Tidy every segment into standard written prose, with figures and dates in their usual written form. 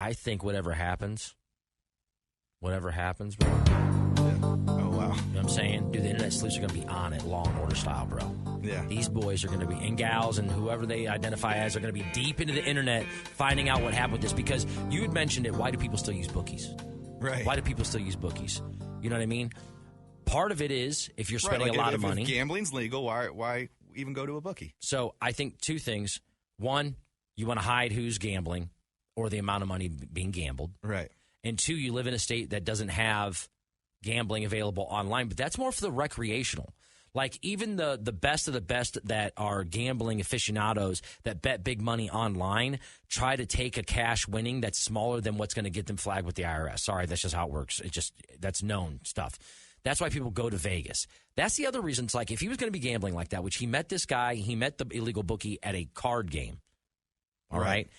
I think whatever happens, bro. Yeah. Oh, wow. You know what I'm saying? Dude, the internet sleuths are going to be on it, Law and Order style, bro. Yeah. These boys are going to be, and gals, and whoever they identify as, are going to be deep into the internet finding out what happened with this. Because you had mentioned it, why do people still use bookies? Right. Why do people still use bookies? You know what I mean? Part of it is if you're spending a lot of money. If gambling's legal, why even go to a bookie? So I think two things. One, you want to hide who's gambling or the amount of money being gambled. Right. And two, you live in a state that doesn't have gambling available online, but that's more for the recreational. Like even the best of the best that are gambling aficionados that bet big money online try to take a cash winning that's smaller than what's going to get them flagged with the IRS. Sorry, that's just how it works. That's known stuff. That's why people go to Vegas. That's the other reason. It's like if he was going to be gambling like that, which he met this guy, he met the illegal bookie at a card game. All right.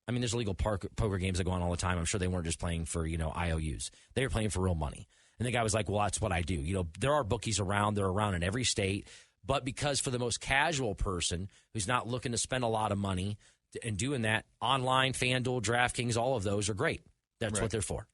There's illegal poker games that go on all the time. I'm sure they weren't just playing for, IOUs. They were playing for real money. And the guy was like, well, that's what I do. There are bookies around. They're around in every state. But because for the most casual person who's not looking to spend a lot of money and doing that, online, FanDuel, DraftKings, all of those are great. That's what they're for.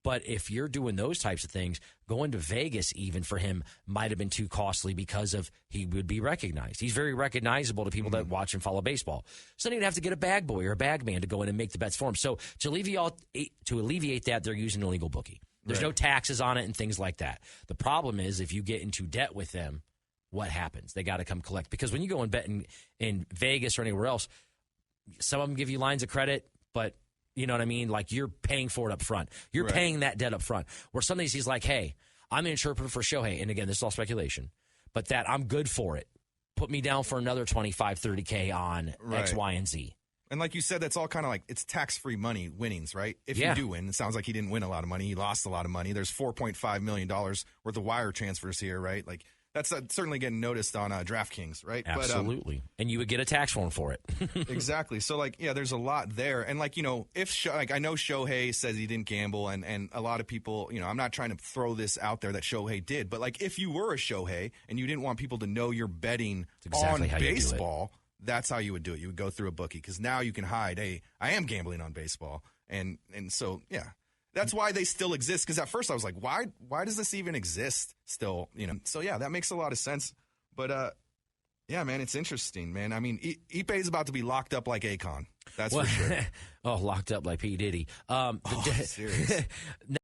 But if you're doing those types of things, going to Vegas even for him might have been too costly because of he would be recognized. He's very recognizable to people that watch and follow baseball. So then he'd have to get a bag boy or a bag man to go in and make the bets for him. So to alleviate that, they're using an illegal bookie. There's no taxes on it and things like that. The problem is if you get into debt with them, what happens? They got to come collect. Because when you go and bet in Vegas or anywhere else, some of them give you lines of credit, but you know what I mean? Like you're paying for it up front. You're paying that debt up front. Where some days he's like, hey, I'm an interpreter for Shohei. And again, this is all speculation. But that I'm good for it. Put me down for another 25, 30K on X, Y, and Z. And like you said, that's all kind of like it's tax-free money winnings, right? If you do win, it sounds like he didn't win a lot of money. He lost a lot of money. There's $4.5 million worth of wire transfers here, right? Like that's certainly getting noticed on DraftKings, right? Absolutely. And you would get a tax form for it. Exactly. So, there's a lot there. And, I know Shohei says he didn't gamble, and a lot of people, I'm not trying to throw this out there that Shohei did, but, if you were a Shohei and you didn't want people to know you're betting on baseball, that's how you would do it. You would go through a bookie because now you can hide, hey, I am gambling on baseball. And so, yeah. That's why they still exist. Because at first I was like, why does this even exist still? So yeah, that makes a lot of sense. But yeah, man, it's interesting, man. I mean, Ippei is about to be locked up like Akon. That's for sure. Locked up like P. Diddy. Serious.